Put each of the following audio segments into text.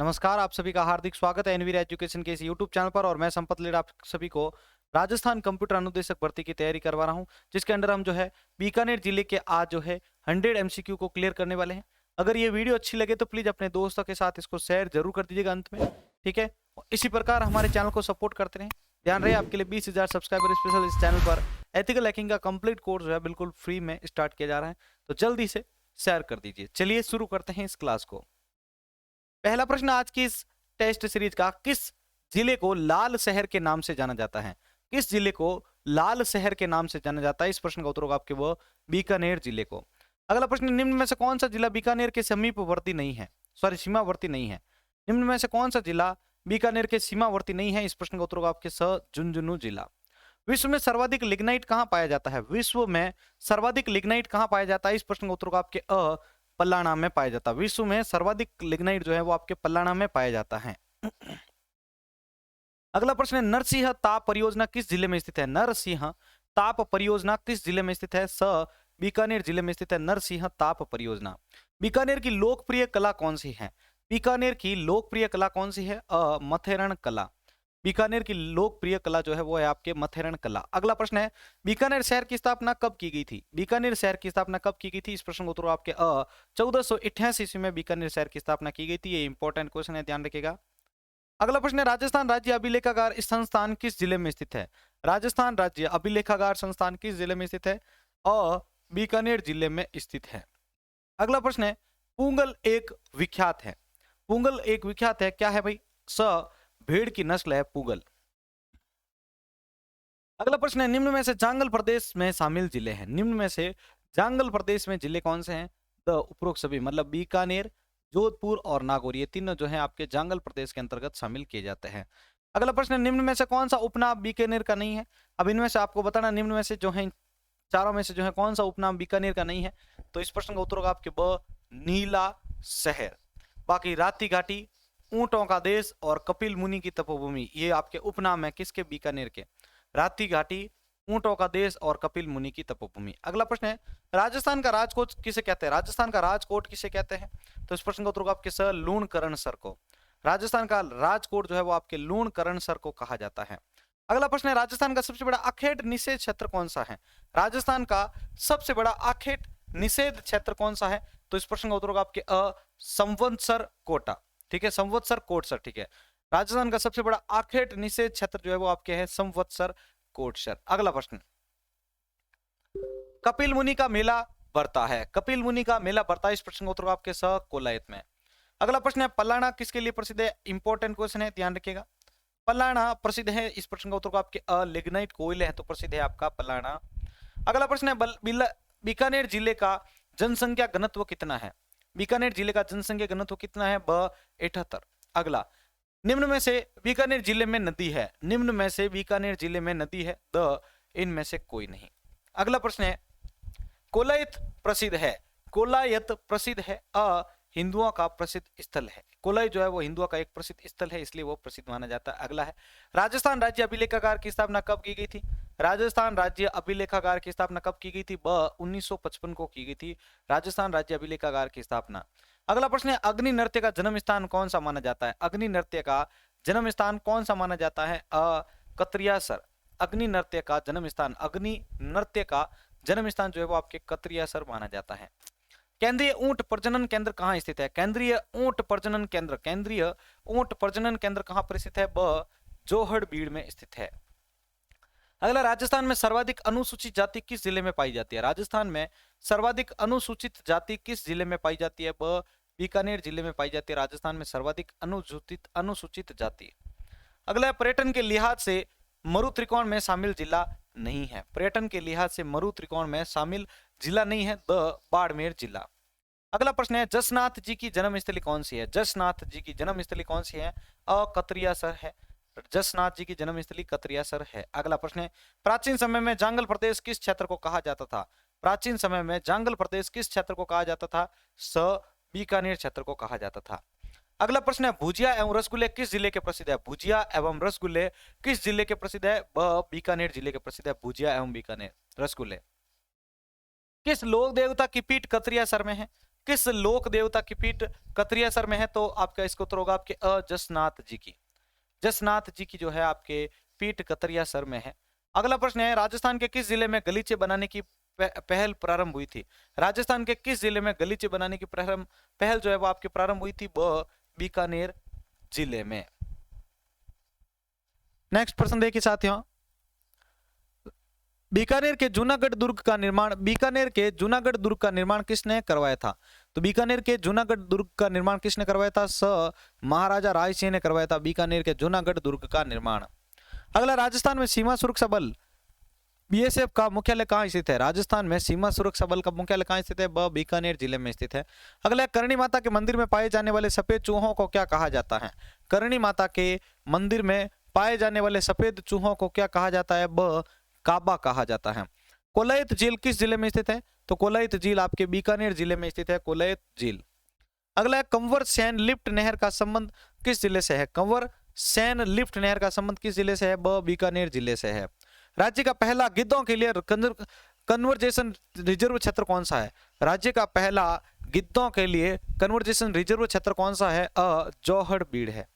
नमस्कार, आप सभी का हार्दिक स्वागत है एनवीर एजुकेशन के इस यूट्यूब चैनल पर। और मैं संपत लीड आप सभी को राजस्थान कंप्यूटर अनुदेशक भर्ती की तैयारी करवा रहा हूं, जिसके अंडर हम जो है बीकानेर जिले के आज जो है 100 एमसीक्यू को क्लियर करने वाले हैं। अगर ये वीडियो अच्छी लगे तो प्लीज अपने दोस्तों के साथ इसको शेयर जरूर कर दीजिएगा अंत में, ठीक है। इसी प्रकार हमारे चैनल को सपोर्ट करते रहें। ध्यान रहे आपके लिए 20,000 सब्सक्राइबर स्पेशल इस चैनल पर एथिकल हैकिंग का कंप्लीट कोर्स जो है बिल्कुल फ्री में स्टार्ट किया जा रहा है, तो जल्दी से शेयर कर दीजिए। चलिए शुरू करते हैं इस क्लास को। पहला प्रश्न आज की इस टेस्ट सीरीज का, किस जिले को लाल शहर के नाम से जाना जाता है? किस जिले को लाल शहर के नाम से जाना जाता है? इस प्रश्न का उत्तर होगा आपके वो बीकानेर जिले को। अगला प्रश्न, निम्न में से कौन सा जिला बीकानेर के समीपवर्ती नहीं है, सॉरी सीमावर्ती नहीं है? निम्न में से कौन सा जिला बीकानेर के सीमावर्ती नहीं है? इस प्रश्न का उत्तर होगा आपके झुंझुनू जिला। विश्व में सर्वाधिक लिग्नाइट कहां पाया जाता है? विश्व में सर्वाधिक लिग्नाइट कहां पाया जाता है? इस प्रश्न का उत्तर होगा आपके पल्लाना में पाया जाता है। विश्व में सर्वाधिक लिग्नाइट जो है वो आपके पल्लाना में पाया जाता है। अगला प्रश्न है, नरसिंह ताप परियोजना किस जिले में स्थित है? नरसिंह ताप परियोजना किस जिले में स्थित है? बीकानेर जिले में स्थित है नरसिंह ताप परियोजना। बीकानेर की लोकप्रिय कला कौन सी है? बीकानेर की लोकप्रिय कला कौन सी है? मथेरण कला। बीकानेर की लोकप्रिय कला जो है वो है आपके मथेरण कला। अगला प्रश्न है, बीकानेर शहर की स्थापना कब की गई थी? बीकानेर शहर की स्थापना कब की गई थी? इस प्रश्न का उत्तर आपके 1488 ईस्वी में बीकानेर शहर की स्थापना की गई थी। ये इंपॉर्टेंट क्वेश्चन है, ध्यान रखिएगा। अगला प्रश्न है, राजस्थान राज्य अभिलेखागार संस्थान किस जिले में स्थित है? राजस्थान राज्य अभिलेखागार संस्थान किस जिले में स्थित है? बीकानेर जिले में स्थित है। अगला प्रश्न है, पुंगल एक विख्यात है। पुंगल एक विख्यात है, क्या है भाई? भेड़ की नस्ल है पुंगल। अगला प्रश्न है, निम्न में से जांगल प्रदेश में शामिल जिले हैं। निम्न में से जांगल प्रदेश में जिले कौन से हैं? तो उपरोक्त सभी, मतलब बीकानेर, जोधपुर और नागौर, ये तीनों जो है आपके जांगल प्रदेश के अंतर्गत शामिल किए जाते हैं। अगला प्रश्न है, निम्न में से कौन सा उपनाम बीकानेर का नहीं है? अब इनमें से आपको बताना, निम्न में से जो है चारों में से जो है कौन सा उपनाम बीकानेर का नहीं है? तो इस प्रश्न का उत्तर होगा आपके नीला शहर। बाकी राती घाटी, ऊंटों का देश और कपिल मुनि की तपोभूमि, ये आपके उपनाम है किसके? बीकानेर के। राती घाटी, ऊंटों का देश और कपिल मुनि की तपोभूमि। अगला प्रश्न है, राजस्थान का राजकोट किसे कहते हैं? राजस्थान का राजकोट किसे कहते हैं? तो इस प्रश्न का उत्तर होगा आपके लूणकरण सर को। राजस्थान का राजकोट जो है वो आपके लूणकरण सर को कहा जाता है। अगला प्रश्न है, राजस्थान का सबसे बड़ा आखेट निषेध क्षेत्र कौन सा है? राजस्थान का सबसे बड़ा आखेट निषेध क्षेत्र कौन सा है? तो इस प्रश्न का उत्तर होगा आपके संवत्सर कोटा, ठीक है, संवत्सर कोट सर, ठीक है। राजस्थान का सबसे बड़ा आखेट निषेध क्षेत्र जो है वो आपके है संवत्सर कोटसर। अगला प्रश्न, कपिल मुनि का मेला बढ़ता है। कपिल मुनि का मेला बढ़ता है, इस प्रश्न का उत्तर आपके कोलायत में। अगला प्रश्न है, पलाना किसके लिए प्रसिद्ध है? इंपॉर्टेंट क्वेश्चन है, ध्यान रखिएगा। पलाना प्रसिद्ध है, इस प्रश्न का उत्तर आपके लिग्नाइट कोयले है, तो प्रसिद्ध है आपका पलाना। अगला प्रश्न है, बीकानेर जिले का जनसंख्या घनत्व कितना है? बीकानेर जिले का जनसंख्या घनत्व कितना है? 78। अगला, निम्न में से बीकानेर जिले में नदी है। निम्न में से बीकानेर जिले में नदी है? इनमें से कोई नहीं। अगला प्रश्न है, कोलायत प्रसिद्ध है। कोलायत प्रसिद्ध है, हिंदुओं का प्रसिद्ध स्थल है। कोलायत जो है वो हिंदुओं का एक प्रसिद्ध स्थल है, इसलिए वो प्रसिद्ध माना जाता है। अगला है, राजस्थान राज्य अभिलेखागार की स्थापना कब की गई थी? राजस्थान राज्य अभिलेखागार की स्थापना कब की गई थी? 1955 को की गई थी राजस्थान राज्य अभिलेखागार की स्थापना। अगला प्रश्न है, अग्नि नृत्य का जन्म स्थान कौन सा माना जाता है? अग्नि नृत्य का जन्म स्थान कौन सा माना जाता है? कतरियासर। अग्नि नृत्य का जन्म स्थान, अग्नि नृत्य का जन्म स्थान जो है वो आपके कतरियासर माना जाता है। केंद्रीय ऊंट प्रजनन केंद्र कहाँ स्थित है? केंद्रीय ऊंट प्रजनन केंद्र, केंद्रीय ऊंट प्रजनन केंद्र कहाँ पर स्थित है? जोहड़बीड़ में स्थित है। अगला, राजस्थान में सर्वाधिक अनुसूचित जाति किस जिले में पाई जाती है? राजस्थान में सर्वाधिक अनुसूचित जाति किस जिले में पाई जाती है? बीकानेर जिले में पाई जाती है राजस्थान में सर्वाधिक अनुसूचित जाति। अगला, पर्यटन के लिहाज से मरु त्रिकोण में शामिल जिला नहीं है। पर्यटन के लिहाज से मरु त्रिकोण में शामिल जिला नहीं है, बाड़मेर जिला। अगला प्रश्न है, जसनाथ जी की जन्मस्थली कौन सी है? जसनाथ जी की जन्मस्थली कौन सी है? कतरियासर है। जसनाथ जी की जन्मस्थली कतरियासर है। अगला प्रश्न है, प्राचीन समय में जांगल प्रदेश किस क्षेत्र को कहा जाता था? प्राचीन समय में जांगल प्रदेश किस क्षेत्र को कहा जाता था? बीकानेर क्षेत्र को कहा जाता था। अगला प्रश्न है, भुजिया एवं रसगुल्ले किस जिले के प्रसिद्ध है? भुजिया एवं रसगुल्ले किस जिले के प्रसिद्ध है? बीकानेर जिले के प्रसिद्ध है भुजिया एवं बीकानेर रसगुल्ले। किस लोक देवता की पीठ कतरियासर में है? किस लोक देवता की पीठ कतरियासर में है? तो आपका इसका उत्तर होगा आपके जसनाथ जी की। जसनाथ जी की जो है आपके पीठ कतरियासर में है। अगला प्रश्न है, राजस्थान के किस जिले में गलीचे बनाने की पहल प्रारंभ हुई थी? राजस्थान के किस जिले में गलीचे बनाने की पहल जो है वो आपके प्रारंभ हुई थी? बीकानेर जिले में। नेक्स्ट प्रश्न देखिए साथियों, बीकानेर के जूनागढ़ दुर्ग का निर्माण किसने करवाया था? तो बीकानेर के जूनागढ़ दुर्ग का निर्माण किसने करवाया था? महाराजा राय सिंह ने करवाया था बीकानेर के जूनागढ़ दुर्ग का निर्माण। अगला, राजस्थान में सीमा सुरक्षा बल बीएसएफ का मुख्यालय कहाँ स्थित है? राजस्थान में सीमा सुरक्षा बल का मुख्यालय कहाँ स्थित है? बीकानेर जिले में स्थित है। अगला, करणी माता के मंदिर में पाए जाने वाले सफेद चूहों को क्या कहा जाता है? करणी माता के मंदिर में पाए जाने वाले सफेद चूहों को क्या कहा जाता है? काबा कहा जाता है। कोलायत झील किस जिले में स्थित है? तो कोलायत झील आपके बीकानेर जिले में स्थित है, कोलायत झील। अगला, कंवर सैन लिफ्ट नहर का संबंध किस जिले से है? कंवर सैन लिफ्ट नहर का संबंध किस जिले से है? बीकानेर जिले से है। राज्य का पहला गिद्धों के लिए कन्वर्जेशन रिजर्व क्षेत्र कौन सा है? राज्य का पहला गिद्धों के लिए कन्वर्जेशन रिजर्व क्षेत्र कौन सा है? जोहड़बीड़ है।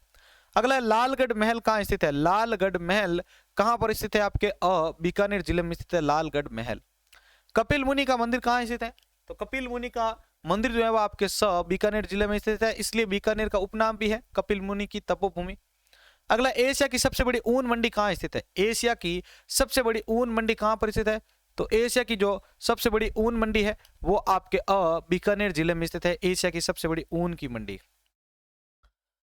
अगला, लालगढ़ महल कहाँ स्थित है? लालगढ़ महल कहां पर स्थित है? आपके बीकानेर जिले में स्थित है लालगढ़ महल। कपिल मुनि का मंदिर कहाँ स्थित है? तो कपिल मुनि का मंदिर जो है वो आपके बीकानेर जिले में स्थित है, इसलिए बीकानेर का उपनाम भी है कपिल मुनि की तपोभूमि। अगला, एशिया की सबसे बड़ी ऊन मंडी कहाँ स्थित है? एशिया की सबसे बड़ी ऊन मंडी कहां पर स्थित है? तो एशिया की जो सबसे बड़ी ऊन मंडी है वो आपके बीकानेर जिले में स्थित है, एशिया की सबसे बड़ी ऊन की मंडी।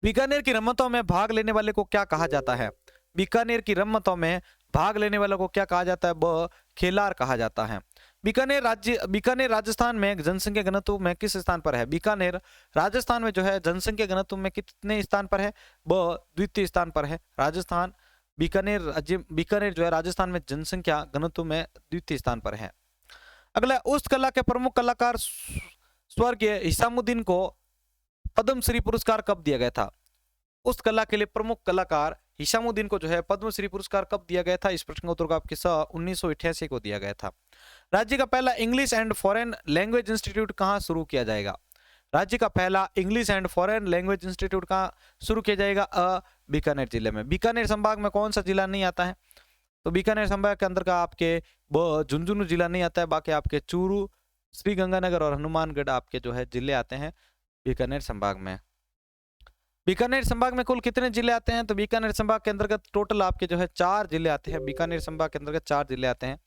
बीकानेर की रमतों में भाग लेने वाले को क्या कहा जाता है? बीकानेर की रमतों में भाग लेने वालों को क्या कहा जाता है? खेलार कहा जाता है। बीकानेर राजस्थान में जनसंख्या घनत्व में किस स्थान पर है? बीकानेर राजस्थान में जो है जनसंख्या घनत्व में कितने स्थान पर है? द्वितीय स्थान पर है। राजस्थान बीकानेर जो है राजस्थान में जनसंख्या घनत्व में द्वितीय स्थान पर है। अगला, उस कला के प्रमुख कलाकार स्वर्गीय हिसामुद्दीन को पद्मश्री पुरस्कार कब दिया गया था? उस कला के लिए प्रमुख कलाकार हिसामुद्दीन को जो है पद्मश्री पुरस्कार कब दिया गया था? इस प्रश्न का उत्तर आपके 1988 को दिया गया था। राज्य का पहला English and foreign language institute कहां शुरू किया जाएगा? राज्य का पहला English and foreign language institute कहां शुरू किया जाएगा? बीकानेर जिले में। बीकानेर संभाग में कौन सा जिला नहीं आता है? तो बीकानेर संभाग के अंदर का आपके झुंझुनू जिला नहीं आता है, बाकी आपके चूरू, श्रीगंगानगर और हनुमानगढ़ आपके जो है जिले आते हैं बीकानेर संभाग में। बीकानेर संभाग में कुल कितने जिले आते हैं? तो बीकानेर संभाग के अंतर्गत टोटल आपके जो है 4 जिले आते हैं। बीकानेर संभाग के अंतर्गत 4 जिले आते हैं।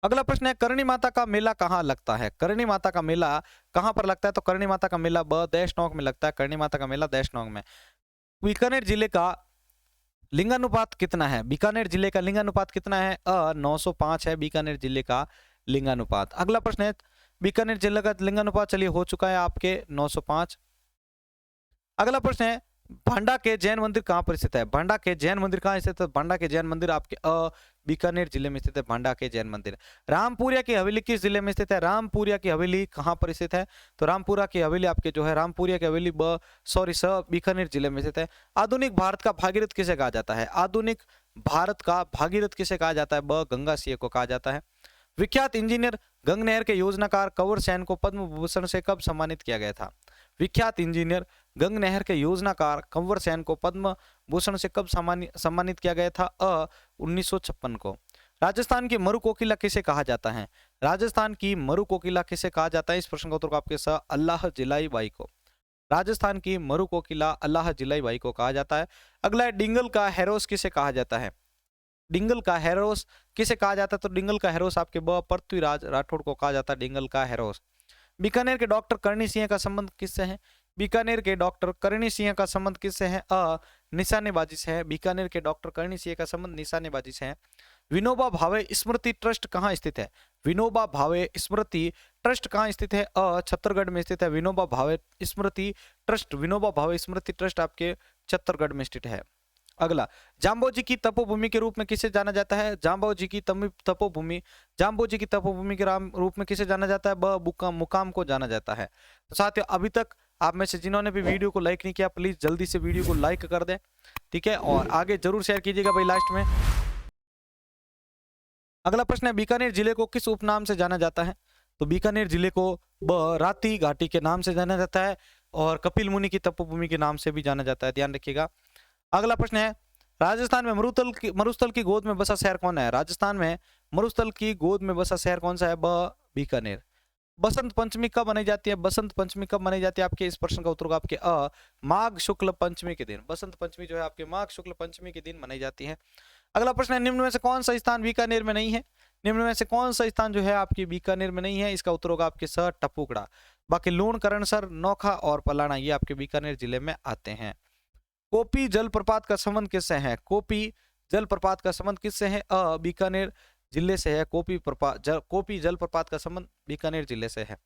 अगला प्रश्न है, करणी माता का मेला कहाँ लगता है? करणी माता का मेला कहां पर लगता है? तो करणी माता का मेला देशनोक में लगता है। करणी माता का मेला देशनोक में। बीकानेर जिले का लिंगानुपात कितना है? बीकानेर जिले का लिंगानुपात कितना है? 905 है बीकानेर जिले का लिंगानुपात। अगला प्रश्न है, बीकानेर जिले का लिंगानुपात चलिए हो चुका है आपके 905। अगला प्रश्न है, भांडा के जैन मंदिर कहां पर स्थित है? भांडा के जैन मंदिर कहां स्थित है? भांडा के जैन मंदिर आपके बीकानेर जिले में स्थित है। भांडा के जैन मंदिर। रामपुरिया की हवेली किस जिले में स्थित है? रामपुरिया की हवेली कहां पर स्थित है? तो रामपुरा की हवेली आपके जो है रामपुरिया की हवेली बीकानेर जिले में स्थित है। आधुनिक भारत का भागीरथ किसे कहा जाता है? आधुनिक भारत का भागीरथ किसे कहा जाता है? गंगा सिंह को कहा जाता है। विख्यात इंजीनियर गंगनहर के योजनाकार कंवर सैन को पद्म भूषण से कब सम्मानित किया गया था? विख्यात इंजीनियर गंगनहर के योजनाकार कंवर सैन को पद्म भूषण से कब सम्मानित किया गया था? 1956 को। राजस्थान की मरु कोकिला किसे कहा जाता है? राजस्थान की मरु कोकिला किसे कहा जाता है? इस प्रश्न का उत्तर आपके अल्लाह जिलाई बाई को। राजस्थान की मरु कोकिला अल्लाह जिलाई बाई को कहा जाता है। अगला है, डिंगल का हैरोस किसे कहा जाता है? डिंगल का हैरोस किसे कहा जाता है? तो डिंगल का हैरोस आपके पृथ्वीराज राठौड़ को कहा जाता है डिंगल का हैरोस। बीकानेर के डॉक्टर करणी सिंह का संबंध किससे है? बीकानेर के डॉक्टर करणी सिंह का संबंध किससे है? निशानेबाजी से है। बीकानेर के डॉक्टर करणी सिंह का संबंध निशानेबाजी से है। विनोबा भावे स्मृति ट्रस्ट कहाँ स्थित है? विनोबा भावे स्मृति ट्रस्ट कहाँ स्थित है? छत्तीसगढ़ में स्थित है विनोबा भावे स्मृति ट्रस्ट। विनोबा भावे स्मृति ट्रस्ट आपके छत्तीसगढ़ में स्थित है। अगला, जाम्बोजी की तपोभूमि के रूप में किसे जाना जाता है? जाम्बोजी की तपोभूमि के रूप में किसे जाना जाता है? मुकाम को जाना जाता है। तो साथियों, अभी तक आप में से जिन्होंने भी वीडियो को लाइक नहीं किया, प्लीज जल्दी से वीडियो को लाइक कर दें, ठीक है, और आगे जरूर शेयर कीजिएगा भाई लास्ट में। अगला प्रश्न है बीकानेर जिले को किस उपनाम से जाना जाता है? तो बीकानेर जिले को राती घाटी के नाम से जाना जाता है और कपिल मुनि की तपोभूमि के नाम से भी जाना जाता है, ध्यान रखिएगा। अगला प्रश्न है राजस्थान में मरुस्थल की गोद में बसा शहर कौन है? राजस्थान में मरुस्थल की गोद में बसा शहर कौन सा है? बीकानेर। बसंत पंचमी कब मनाई जाती है? बसंत पंचमी कब मनाई जाती है? आपके इस प्रश्न का उत्तर होगा आपके माघ शुक्ल पंचमी के दिन। बसंत पंचमी जो है आपके माघ शुक्ल पंचमी के दिन मनाई जाती है। अगला प्रश्न है निम्न में से कौन सा स्थान बीकानेर में नहीं है? निम्न में से कौन सा स्थान जो है आपकी बीकानेर में नहीं है? इसका उत्तर होगा आपके स टपुकड़ा। बाकी लूण, करणसर, नोखा और पलाना ये आपके बीकानेर जिले में आते हैं। कोपी जलप्रपात का संबंध किससे है? कोपी जलप्रपात का संबंध किससे है? बीकानेर जिले से है। कोपी जलप्रपात का संबंध बीकानेर जिले से है।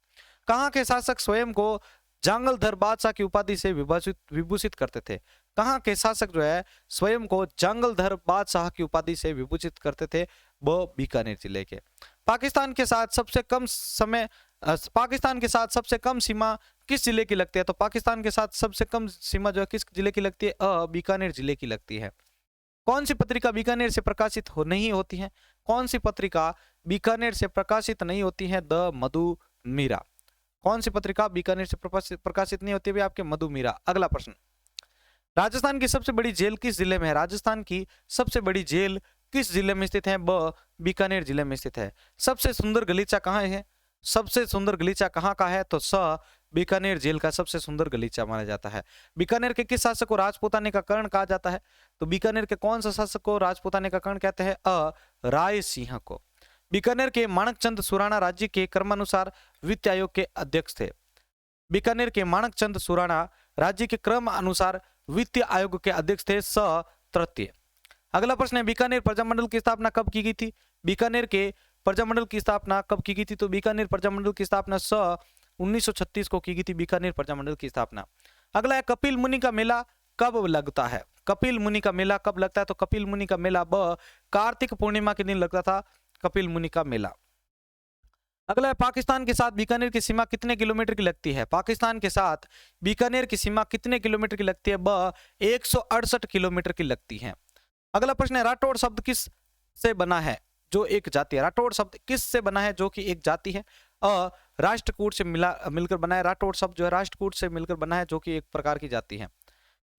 कहाँ के शासक स्वयं को जांगलधर बादशाह की उपाधि से विभूषित करते थे? कहाँ के शासक जो है स्वयं को जांगलधर बादशाह की उपाधि से विभूषित करते थे? वो बीकानेर जिले के। पाकिस्तान के साथ सबसे कम सीमा किस जिले की लगती है? तो पाकिस्तान के साथ सबसे कम सीमा जो है किस जिले की लगती है? बीकानेर जिले की लगती है। कौन सी पत्रिका बीकानेर से प्रकाशित नहीं होती है? कौन सी पत्रिका बीकानेर से प्रकाशित नहीं होती है? द मधुमीरा। कौन सी पत्रिका बीकानेर से प्रकाशित नहीं होती है? आपके मधुमीरा। अगला प्रश्न, राजस्थान की सबसे बड़ी जेल किस जिले में है? राजस्थान की सबसे बड़ी जेल किस जिले में स्थित है? बीकानेर जिले में स्थित है। सबसे सुंदर गलीचा कहाँ है? सबसे सुंदर गलीचा कहाँ का है? तो बीकानेर जेल का सबसे सुंदर गलीचा माना जाता है। बीकानेर के किस शासक को राजपूताने का कर्ण कहा जाता है? तो बीकानेर के कौन सा शासक को राजपूताने का कर्ण कहते हैं? राय सिंह को। बीकानेर के माणकचंद सुराणा राज्य के क्रमानुसार वित्त आयोग के अध्यक्ष थे। बीकानेर के माणकचंद सुराणा राज्य के क्रम अनुसार वित्त आयोग के अध्यक्ष थे। तृतीय। अगला प्रश्न है बीकानेर प्रजामंडल की स्थापना कब की गई थी? बीकानेर के प्रजामंडल की स्थापना कब की गई थी? तो बीकानेर प्रजामंडल की स्थापना 1936 को की गई थी बीकानेर प्रजामंडल की स्थापना। अगला है कपिल मुनि का मेला कब लगता है? कपिल मुनि का मेला कब लगता है? तो कपिल मुनि का मेला कार्तिक पूर्णिमा के दिन लगता था कपिल मुनि का मेला। अगला है पाकिस्तान के साथ बीकानेर की सीमा कितने किलोमीटर की लगती है? पाकिस्तान के साथ बीकानेर की सीमा कितने किलोमीटर की लगती है? 168 किलोमीटर की लगती है। अगला प्रश्न है राठौड़ शब्द किस से बना है? जो एक जाति है। राठौड़ शब्द किस से बना है? जो कि एक जाति है। राष्ट्रकूट से मिलकर बना है। राठौड़ शब्द जो है राष्ट्रकूट से मिलकर बना है जो कि एक प्रकार की जाति है।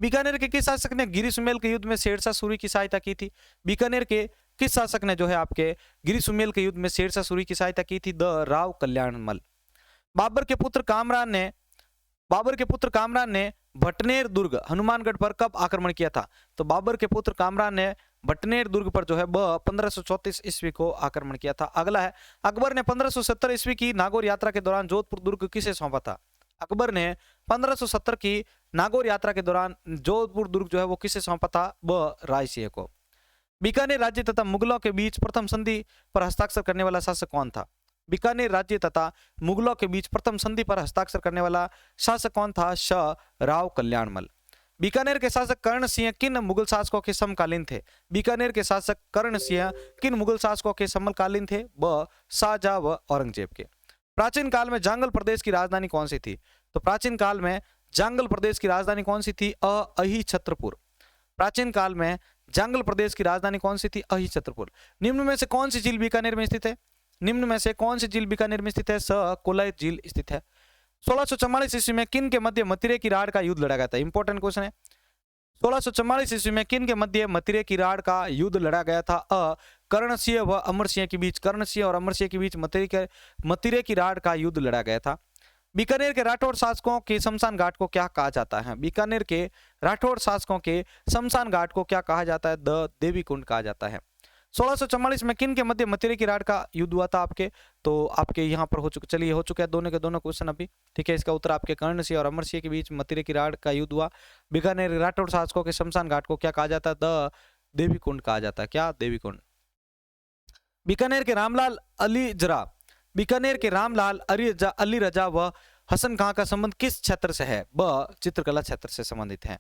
बीकानेर के किस शासक ने गिरी सुमेल के युद्ध में शेरशाह सूरी की सहायता की थी? बीकानेर के किस शासक ने जो है आपके गिरी सुमेल के युद्ध में शेरशाह सूरी की सहायता की थी? द राव कल्याणमल। बाबर के पुत्र कामरान ने भटनेर दुर्ग हनुमानगढ़ पर कब आक्रमण किया था? तो बाबर के पुत्र कामरान ने भटनेर दुर्ग पर जो है 1534 ईस्वी को आक्रमण किया था। अगला है अकबर ने 1570 ईस्वी की नागौर यात्रा के दौरान जोधपुर दुर्ग किसे सौंपा था? अकबर ने 1570 की नागौर यात्रा के दौरान जोधपुर दुर्ग जो है वो किसे सौंपा था? राय सिंह को। बीकानेर राज्य तथा मुगलों के बीच प्रथम संधि पर हस्ताक्षर करने वाला शासक कौन था? बीकानेर राज्य तथा मुगलों के बीच प्रथम संधि पर हस्ताक्षर करने वाला शासक कौन था? राव कल्याणमल। बीकानेर के शासक कर्ण सिंह किन मुगल शासकों के समकालीन थे? बीकानेर के शासक कर्ण सिंह किन मुगल शासकों के समकालीन थे? शाहजहां व औरंगजेब के। प्राचीन काल में जांगल प्रदेश की राजधानी कौन सी थी? तो प्राचीन काल में जांगल प्रदेश की राजधानी कौन सी थी? अहिछत्रपुर। प्राचीन काल में जांगल प्रदेश की राजधानी कौन सी थी? अहिछत्रपुर। निम्न में से कौन सी झील बीकानेर में स्थित है? निम्न में से कौन सी झील बीकानेर में स्थित है? कोलायत झील स्थित है। 1644 ईस्वी में किन के मध्य मतिरे की राड़ का युद्ध लड़ा गया था? इंपॉर्टेंट क्वेश्चन है। 1644 ईस्वी में किन के मध्य मतिरे की राड़ का युद्ध लड़ा गया था? कर्ण सिंह व अमर सिंह के बीच। कर्ण सिंह और अमर सिंह के बीच मतिरे की राड़ का युद्ध लड़ा गया था। बीकानेर के राठौड़ शासकों के शमशान घाट को क्या कहा जाता है? बीकानेर के राठौड़ शासकों के शमशान घाट को क्या कहा जाता है? द देवी कुंड कहा जाता है। 1644 में किन के मध्य मतिरे की राड़ का युद्ध हुआ था आपके? तो आपके यहाँ पर हो चुका है दोनों के दोनों क्वेश्चन अभी, ठीक है। इसका उत्तर आपके कर्ण सिंह और अमर सिंह के बीच मतिरे की राड़ का युद्ध हुआ। बीकानेर राठौड़ शासकों के शमशान घाट को क्या कहा जाता है? द देवी कुंड कहा जाता है। क्या? देवी कुंड। बीकानेर के रामलाल अली रजा व हसन खां का संबंध किस क्षेत्र से है? चित्रकला क्षेत्र से संबंधित है।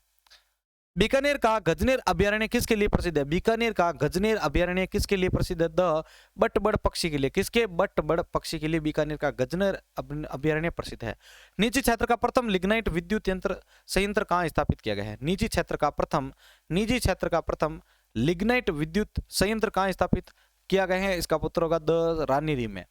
बीकानेर का गजनेर अभ्यारण्य किसके लिए प्रसिद्ध है? बीकानेर का गजनेर अभ्यारण्य किसके लिए प्रसिद्ध है? द बटबड़ पक्षी के लिए। किसके? बटबड़ पक्षी के लिए बीकानेर का गजनेर अभ्यारण्य प्रसिद्ध है। निजी क्षेत्र का प्रथम लिग्नाइट विद्युत संयंत्र कहाँ स्थापित किया गया है? निजी क्षेत्र का प्रथम लिग्नाइट विद्युत संयंत्र कहाँ स्थापित किया गए हैं? इसका उत्तर होगा द रानी रीम में।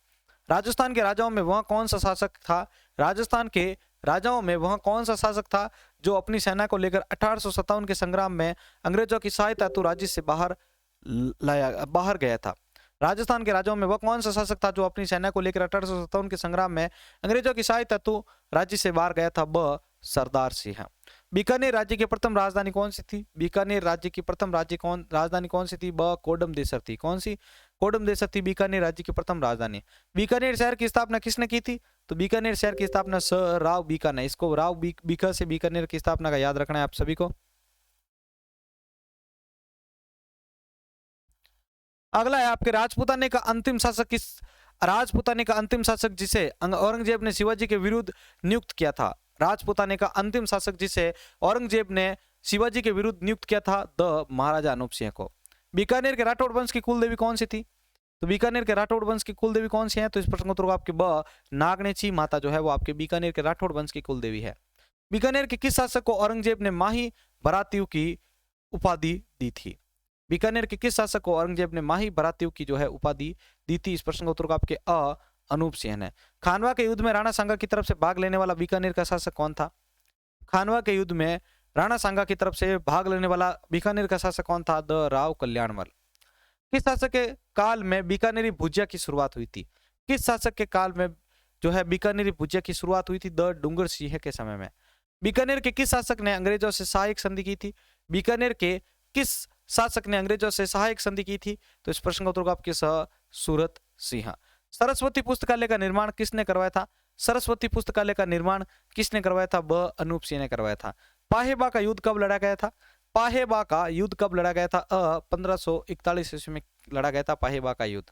राजस्थान के राजाओं में वह कौन सा शासक था? राजस्थान के राजाओं में वह कौन सा शासक था जो अपनी सेना को लेकर 1857 के संग्राम में अंग्रेजों की सहायता हेतु राज्य से बाहर गया था? राजस्थान के राजाओं में वह कौन सा शासक था जो अपनी सेना को लेकर 1857 के संग्राम में अंग्रेजों की सहायता हेतु राज्य से बाहर गया था? ब सरदार सिंह। बीकानेर राज्य की प्रथम राजधानी कौन सी थी? बीकानेर राज्य की प्रथम राजधानी कौन सी थी? ब कोडम देसर थी। कौन सी? कोडम देसर थी बीकानेर राज्य की प्रथम राजधानी। बीकानेर शहर की स्थापना किसने की थी? तो बीकानेर शहर की स्थापना स राव बीका ने। इसको राव बीका से बीकानेर की स्थापना का याद रखना है आप सभी को। अगला है आपके राजपूताने का अंतिम शासक किस? राजपूताने का अंतिम शासक जिसे औरंगजेब ने शिवाजी के विरुद्ध नियुक्त किया था। राजपूताने का अंतिम शासक जिसे औरंगजेब ने शिवाजी के विरुद्ध नियुक्त किया था? द महाराजा अनूप सिंह को। बीकानेर के राठौड़ वंश की कुल देवी कौन सी थी? तो बीकानेर के राठौड़ वंश की कुल देवी कौन सी है? तो इस प्रश्न का उत्तर होगा आपके ब नागनेची माता जो है वो आपके बीकानेर के राठौड़ वंश की कुल देवी है। बीकानेर के किस शासक को औरंगजेब ने माही बरातियों की उपाधि दी थी? बीकानेर के किस शासक को औरंगजेब ने माही बरातियों की जो है उपाधि दी थी? इस प्रश्न का उत्तर होगा आपके अ अनूप सिंह ने। खानवा के युद्ध में राणा सांगा की तरफ से भाग लेने वाला बीकानेर का शासक कौन था? खानवा के युद्ध में राणा सांगा की तरफ से भाग लेने वाला बीकानेर का शासक कौन था? द राव कल्याणमल। किस शासक के काल में बीकानेरी भुजिया की शुरुआत हुई थी? किस शासक के काल में जो है बीकानेरी भुजिया की शुरुआत हुई थी? द डूंगर सिंह के समय में। बीकानेर के किस शासक ने अंग्रेजों से सहायक संधि की थी? बीकानेर के किस शासक ने अंग्रेजों से सहायक संधि की थी? तो इस प्रश्न का उत्तर होगा आपके स सूरत सिंह। सरस्वती पुस्तकालय का निर्माण किसने करवाया था? सरस्वती पुस्तकालय का निर्माण किसने करवाया था? ब अनूप सिंह ने करवाया था। पाहेबा का युद्ध कब लड़ा गया था? पाहेबा का युद्ध कब लड़ा गया था? 1541 ईस्वी में लड़ा गया था पाहेबा का युद्ध।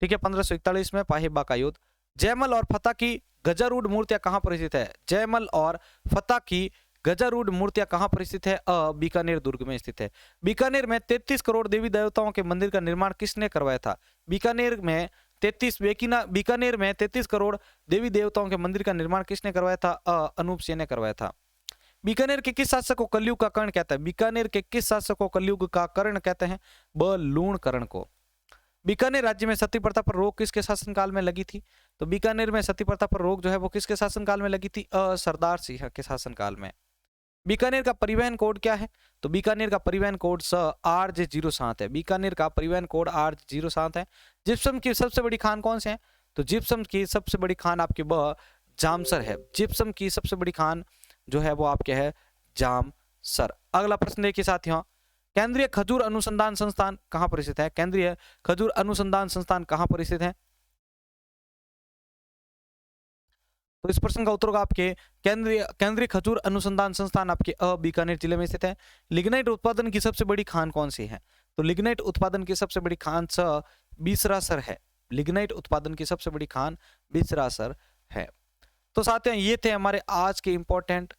ठीक है, 1541 में पाहेबा का युद्ध। जयमल और फतेह की गजारूढ़ मूर्तियां कहां पर स्थित है? जयमल और फतेह की गजारूढ़ मूर्तियां कहां पर स्थित है? बीकानेर दुर्ग में स्थित है। बीकानेर में 33 करोड़ देवी देवताओं के मंदिर का निर्माण किसने करवाया था? बीकानेर में 33 करोड़ देवी देवताओं के मंदिर का निर्माण किसने करवाया था? अनूप सिंह ने करवाया था। बीकानेर के किस शासक को कलयुग का कर्ण कहता है? बीकानेर के किस शासक को कलयुग का कर्ण कहते हैं? ब लूणकर्ण को। बीकानेर राज्य में सती प्रथा पर रोक किसके शासनकाल में लगी थी? तो बीकानेर में सती प्रथा पर रोक जो है वो किसके शासनकाल में लगी थी? सरदार सिंह के शासनकाल में। बीकानेर का परिवहन कोड क्या है? तो बीकानेर का परिवहन कोड RJ07 है। बीकानेर का परिवहन कोड RJ07 है। जिप्सम की सबसे बड़ी खान कौन से है? तो जिप्सम की सबसे बड़ी खान आपके ब जामसर है। जिप्सम की सबसे बड़ी खान जो है वो आपके है जामसर। अगला प्रश्न देखिए साथियों, केंद्रीय खजूर अनुसंधान संस्थान कहां पर स्थित है? केंद्रीय खजूर अनुसंधान संस्थान कहां पर स्थित है? तो इस प्रश्न का उत्तर होगा आपके केंद्रीय खजूर अनुसंधान संस्थान आपके बीकानेर जिले में स्थित है। लिग्नाइट उत्पादन की सबसे बड़ी खान कौन सी है? तो लिग्नाइट उत्पादन की सबसे बड़ी खान बीसरासर है। लिग्नाइट उत्पादन की सबसे बड़ी खान बीसरासर है। तो साथियों ये थे हमारे आज के इंपॉर्टेंट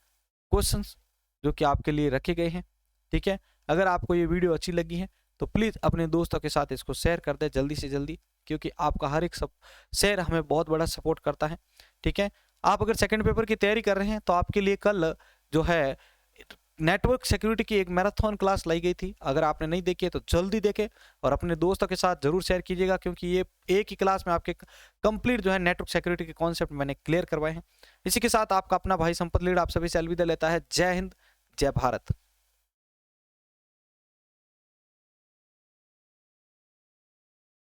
क्वेश्चंस जो कि आपके लिए रखे गए हैं। ठीक है, अगर आपको ये वीडियो अच्छी लगी है तो प्लीज अपने दोस्तों के साथ इसको शेयर कर दे जल्दी से जल्दी, क्योंकि आपका हर एक शेयर हमें बहुत बड़ा सपोर्ट करता है। ठीक है, आप अगर सेकंड पेपर की तैयारी कर रहे हैं तो आपके लिए कल जो है नेटवर्क सिक्योरिटी की एक मैराथन क्लास लाई गई थी। अगर आपने नहीं देखी है तो जल्दी देखें और अपने दोस्तों के साथ जरूर शेयर कीजिएगा, क्योंकि ये एक ही क्लास में आपके कंप्लीट जो है नेटवर्क सिक्योरिटी के कॉन्सेप्ट मैंने क्लियर करवाए हैं। इसी के साथ आपका अपना भाई संपत लीड आप सभी से अलविदा लेता है। जय हिंद, जय भारत।